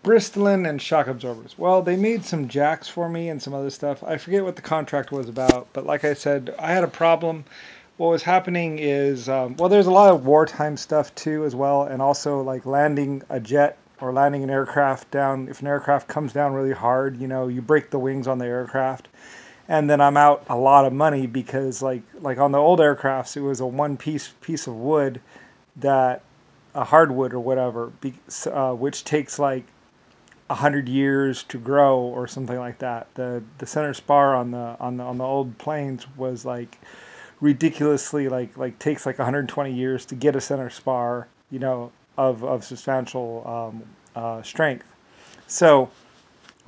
Bristolin and shock absorbers. Well, they made some jacks for me and some other stuff. I forget what the contract was about, but like I said, I had a problem. What was happening is, well, there's a lot of wartime stuff too as well, and also like landing a jet or landing an aircraft down. If an aircraft comes down really hard, you know, you break the wings on the aircraft. And then I'm out a lot of money because like on the old aircrafts, it was a one piece of wood, that a hardwood or whatever, which takes like 100 years to grow or something like that. The center spar on the old planes was like ridiculously like takes like 120 years to get a center spar, you know, of substantial strength. So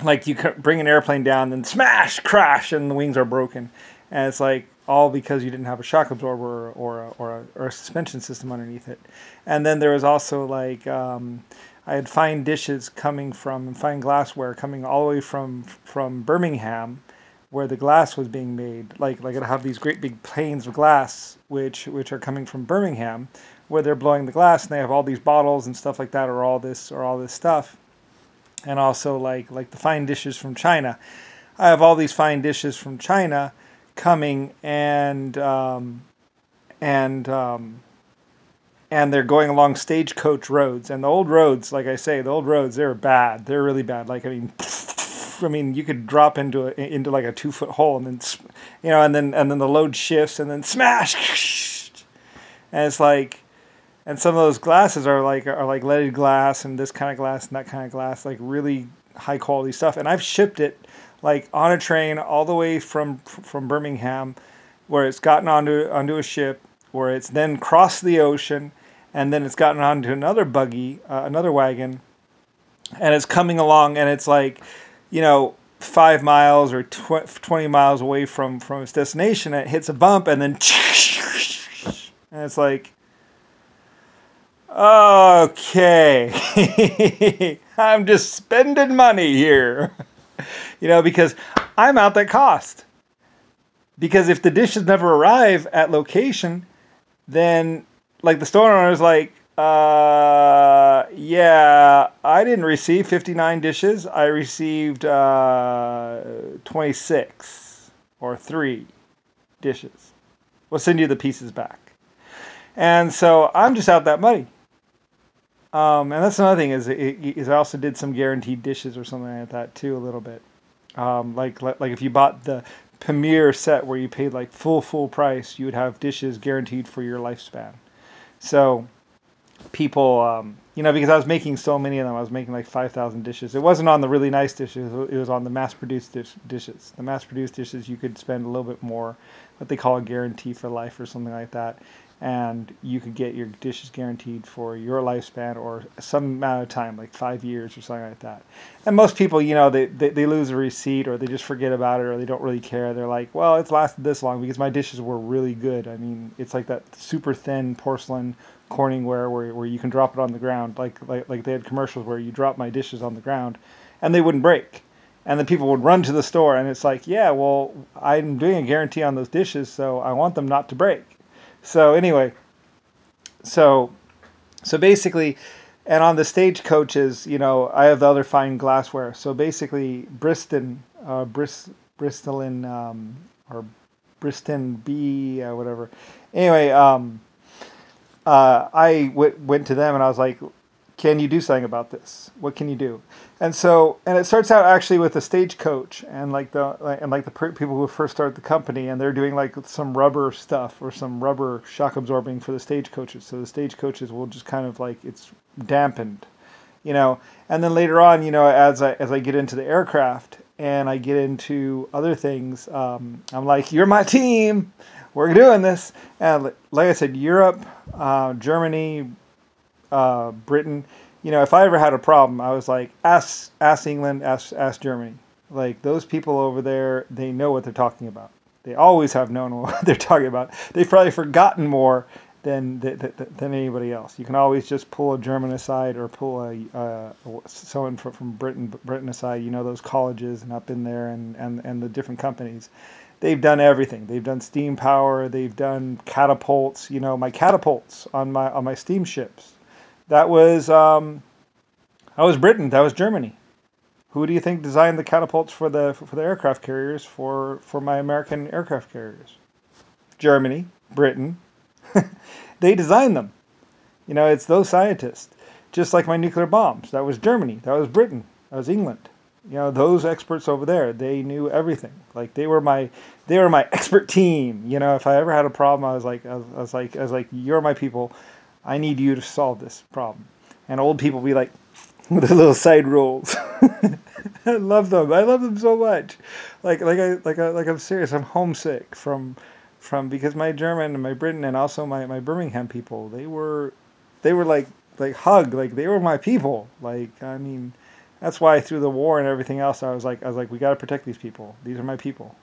like you bring an airplane down, then smash, crash, and the wings are broken, and it's like all because you didn't have a shock absorber or a suspension system underneath it. And then there was also like I had fine dishes coming from fine glassware coming all the way from Birmingham, where the glass was being made. Like I have these great big planes of glass which are coming from Birmingham, where they're blowing the glass, and they have all these bottles and stuff like that, or all this stuff. And also like the fine dishes from China. I have all these fine dishes from China coming, and they're going along stagecoach roads. And the old roads, like I say, the old roads, they're bad. They're really bad. Like I mean, you could drop into like a 2-foot hole, and then you know, and then the load shifts, and then smash. And it's like. And some of those glasses are like leaded glass and this kind of glass and that kind of glass, like really high quality stuff. And I've shipped it like on a train all the way from Birmingham, where it's gotten onto a ship, where it's then crossed the ocean, and then it's gotten onto another buggy, another wagon, and it's coming along, and it's like, you know, 5 miles or 20 miles away from its destination, and it hits a bump, and then and it's like, okay, I'm just spending money here, you know, because I'm out that cost. Because if the dishes never arrive at location, then like the store owner is like, yeah, I didn't receive 59 dishes. I received 26 or 3 dishes. We'll send you the pieces back. And so I'm just out that money. And that's another thing is I also did some guaranteed dishes or something like that too, a little bit. Like if you bought the Premier set where you paid like full price, you would have dishes guaranteed for your lifespan. So people, you know, because I was making so many of them, I was making like 5,000 dishes. It wasn't on the really nice dishes. It was on the mass-produced dishes. The mass-produced dishes, you could spend a little bit more, what they call a guarantee for life or something like that. And you could get your dishes guaranteed for your lifespan or some amount of time, like 5 years or something like that. And most people, you know, they lose a receipt, or they just forget about it, or they don't really care. They're like, well, it's lasted this long because my dishes were really good. I mean, it's like that super thin porcelain Corningware where you can drop it on the ground. Like they had commercials where you drop my dishes on the ground and they wouldn't break. And then people would run to the store, and it's like, yeah, well, I'm doing a guarantee on those dishes, so I want them not to break. So anyway, so basically, and on the stagecoaches, you know, I have the other fine glassware. So basically, Bristolin, or Briston B, whatever. Anyway, I went to them and I was like, can you do something about this? What can you do? And so, and it starts out actually with a stagecoach and like the people who first started the company, and they're doing like some rubber stuff or some rubber shock absorbing for the stagecoaches. So the stagecoaches will just kind of like, it's dampened, you know. And then later on, you know, as I get into the aircraft and I get into other things, I'm like, you're my team. We're doing this. And like I said, Europe, Germany, Britain, you know, if I ever had a problem, I was like, ask England, ask Germany. Like, those people over there, they know what they're talking about. They always have known what they're talking about. They've probably forgotten more than anybody else. You can always just pull a German aside, or pull someone from Britain aside. You know, those colleges and up in there, and the different companies. They've done everything. They've done steam power. They've done catapults. You know, my catapults on my steamships. That was That was Britain. That was Germany. Who do you think designed the catapults for the aircraft carriers for my American aircraft carriers? Germany, Britain. They designed them. You know, it's those scientists. Just like my nuclear bombs. That was Germany. That was Britain. That was England. You know, those experts over there, they knew everything. Like they were my expert team. You know, if I ever had a problem, I was like, you're my people. I need you to solve this problem. And old people be like, with their little side rolls. I love them. I love them so much. I'm serious. I'm homesick from because my German and my Britain and also my Birmingham people, they were hug, like they were my people. Like, I mean, that's why through the war and everything else, I was like, we got to protect these people. These are my people.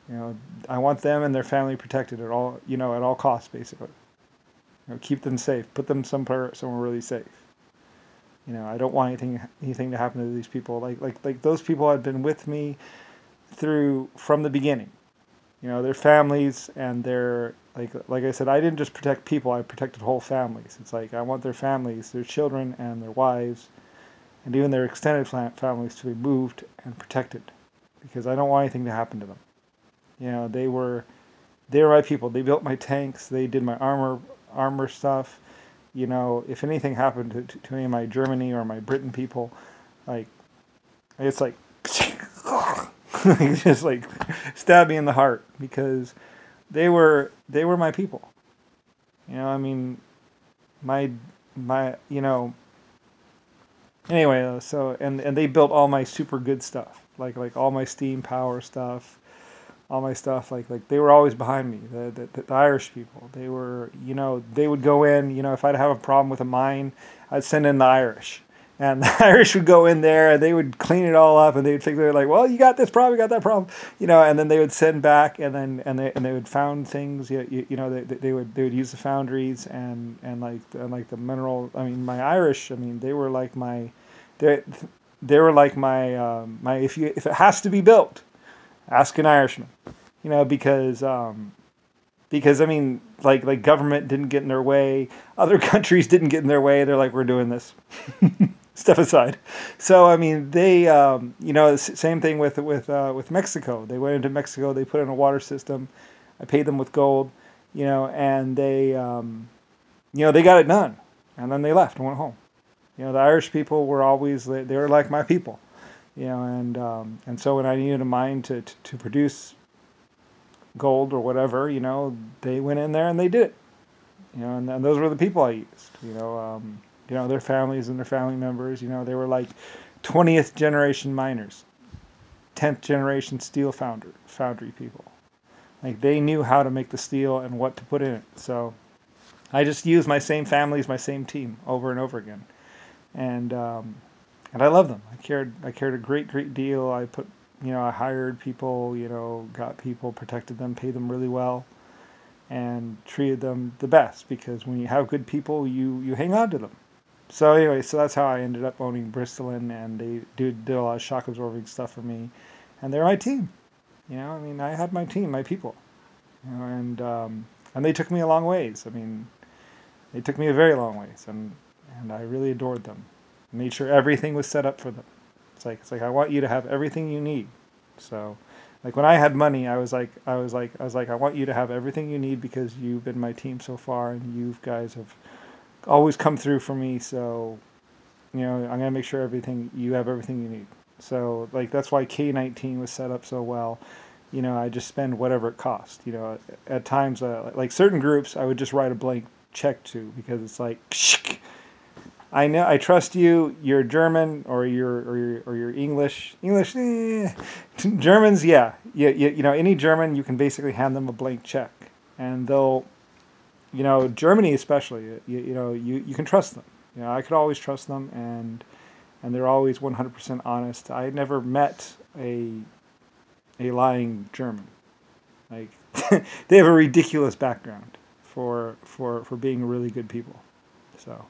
You know, I want them and their family protected at all, you know, at all costs, basically. You know, keep them safe. Put them somewhere really safe. You know, I don't want anything to happen to these people. Like those people had been with me from the beginning. You know, their families and their like I said, I didn't just protect people, I protected whole families. It's like I want their families, their children and their wives and even their extended families to be moved and protected because I don't want anything to happen to them. You know, they were my people. They built my tanks, they did my armor stuff. You know, if anything happened to any of my Germany or my Britain people, like, it's like, just like stab me in the heart because they were my people. You know, I mean, you know, anyway, so, and they built all my super good stuff, like all my steam power stuff, all my stuff, like they were always behind me. The Irish people, they were, you know, they would go in, you know, if I'd have a problem with a mine, I'd send in the Irish, and the Irish would go in there and they would clean it all up, and they'd figure like, well, you got this problem, you got that problem, you know, and then they would send back, and they would found things, you know, they would use the foundries and like the mineral. I mean, my Irish, I mean, they were like my, they were like my if it has to be built, ask an Irishman, you know, because I mean, like government didn't get in their way, other countries didn't get in their way. They're like, we're doing this, step aside. So I mean, they, you know, same thing with Mexico. They went into Mexico, they put in a water system. I paid them with gold, you know, and they, you know, they got it done, and then they left and went home. You know, the Irish people were always, they were like my people. You know, and so when I needed a mine to produce gold or whatever, you know, they went in there and they did it. You know, and those were the people I used. You know, their families and their family members. You know, they were like 20th generation miners, 10th generation steel foundry people. Like they knew how to make the steel and what to put in it. So I just used my same families, my same team over and over again, and I love them. I cared a great deal. I put, you know, I hired people, you know, got people, protected them, paid them really well, and treated them the best because when you have good people, you hang on to them. So anyway, so that's how I ended up owning Bilstein, and they did a lot of shock absorbing stuff for me, and they're my team. You know, I mean, I had my team, my people, you know, and they took me a long ways. I mean, they took me a very long ways, and I really adored them. Made sure everything was set up for them. It's like I want you to have everything you need. So, like when I had money, I was like, I want you to have everything you need because you've been my team so far, and you guys have always come through for me. So, you know, I'm gonna make sure you have everything you need. So, like that's why K-19 was set up so well. You know, I just spend whatever it cost. You know, at times, like certain groups, I would just write a blank check to because it's like. I know, I trust you. You're German or you're English. Germans, yeah. You know, any German, you can basically hand them a blank check, and they'll, you know, Germany especially. You know, you can trust them. You know, I could always trust them, and they're always 100% honest. I never met a lying German. Like they have a ridiculous background for being really good people. So.